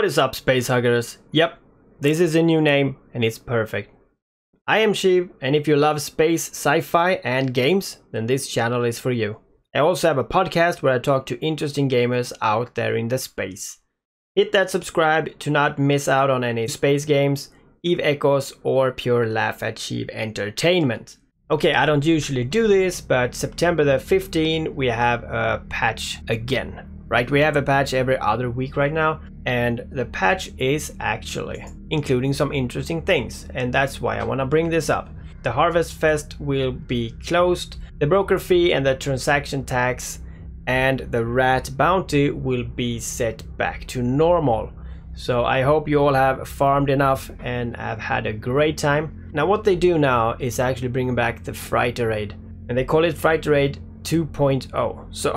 is up, space huggers? Yep, this is a new name and it's perfect. I am Sheev, and if you love space, sci-fi and games, then this channel is for you. I also have a podcast where I talk to interesting gamers out there in the space. Hit that subscribe to not miss out on any space games, Eve Echoes or pure laugh at Sheev entertainment. Okay, I don't usually do this, but September the 15th we have a patch again. Right, we have a patch every other week right now, and the patch is actually including some interesting things, and that's why I want to bring this up. The Harvest Fest will be closed, the broker fee and the transaction tax and the rat bounty will be set back to normal. So I hope you all have farmed enough and have had a great time. Now what they do now is actually bringing back the Freighter Raid, and they call it Freighter Raid 2.0, so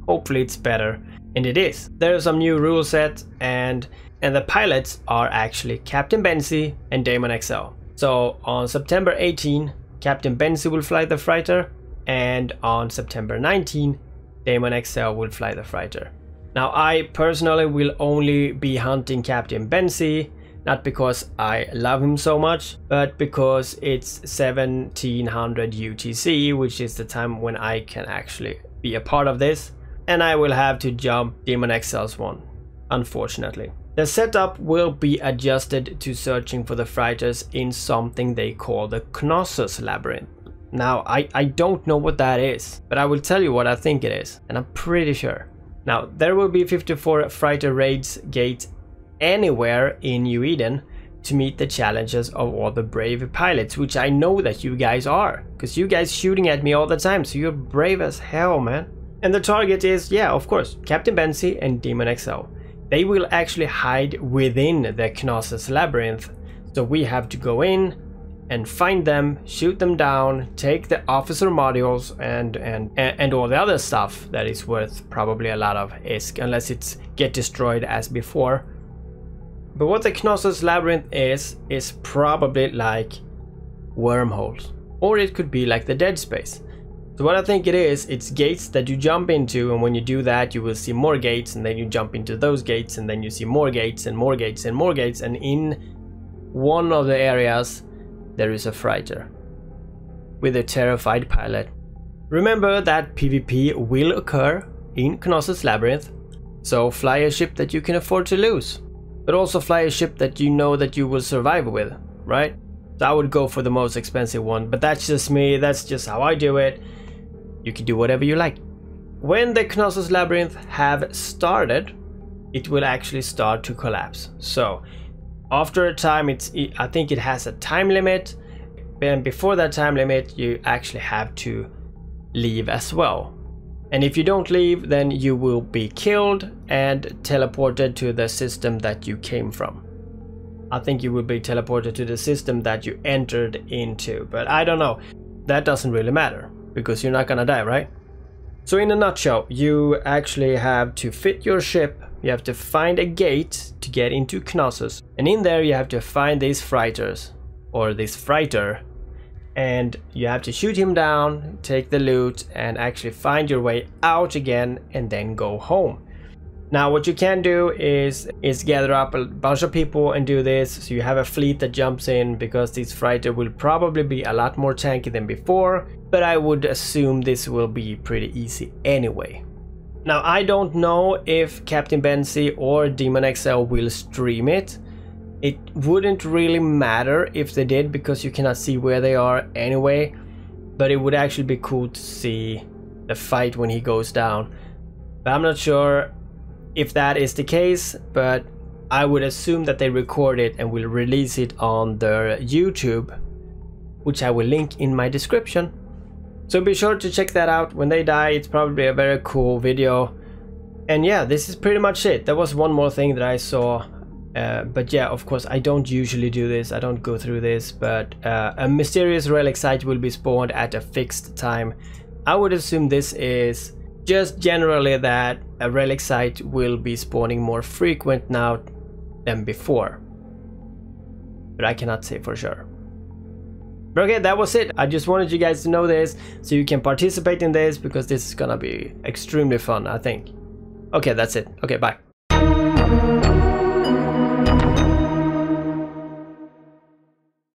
hopefully it's better. And it is. There are some new rule set, and the pilots are actually Captain Benzie and Daemonxel. So on September 18, Captain Benzie will fly the freighter, and on September 19, Daemonxel will fly the freighter. Now I personally will only be hunting Captain Benzie, not because I love him so much, but because it's 1700 UTC, which is the time when I can actually be a part of this. And I will have to jump Daemonxel's one, unfortunately. The setup will be adjusted to searching for the freighters in something they call the Knossos Labyrinth. Now, I don't know what that is, but I will tell you what I think it is, and I'm pretty sure. Now, there will be 54 freighter raids gates anywhere in New Eden to meet the challenges of all the brave pilots, which I know that you guys are, because you guys shooting at me all the time, so you're brave as hell, man. And the target is, yeah, of course, Captain Benzie and Daemonxel. They will actually hide within the Knossos Labyrinth, so we have to go in and find them, shoot them down, take the officer modules and all the other stuff that is worth probably a lot of ISK, unless it's get destroyed as before. But what the Knossos Labyrinth is probably like wormholes, or it could be like the Dead Space. So what I think it is, it's gates that you jump into, and when you do that you will see more gates, and then you jump into those gates, and then you see more gates and more gates and more gates, and in one of the areas there is a freighter with a terrified pilot. Remember that PvP will occur in Knossos Labyrinth, so fly a ship that you can afford to lose, but also fly a ship that you know that you will survive with, right? So I would go for the most expensive one, but that's just me, that's just how I do it. You can do whatever you like. When the Knossos Labyrinth have started, it will actually start to collapse. So after a time, I think it has a time limit, and before that time limit you actually have to leave as well. And if you don't leave, then you will be killed and teleported to the system that you came from. I think you will be teleported to the system that you entered into, but I don't know. That doesn't really matter, because you're not gonna die, right? So in a nutshell, you actually have to fit your ship, you have to find a gate to get into Knossos, and in there you have to find these freighters, or this freighter, and you have to shoot him down, take the loot, and actually find your way out again, and then go home. Now what you can do is gather up a bunch of people and do this, so you have a fleet that jumps in, because this freighter will probably be a lot more tanky than before, but I would assume this will be pretty easy anyway. Now I don't know if Captain Benzie or Daemonxel will stream it. It wouldn't really matter if they did, because you cannot see where they are anyway, but it would actually be cool to see the fight when he goes down. But I'm not sure if that is the case, but I would assume that they record it and will release it on their YouTube, which I will link in my description. So be sure to check that out. When they die, it's probably a very cool video. And yeah, this is pretty much it. There was one more thing that I saw, but yeah, of course I don't usually do this, I don't go through this, but a mysterious relic site will be spawned at a fixed time. I would assume this is just generally that a relic site will be spawning more frequent now than before, but I cannot say for sure. But okay, that was it. I just wanted you guys to know this so you can participate in this, because this is gonna be extremely fun, I think. Okay, that's it. Okay, bye.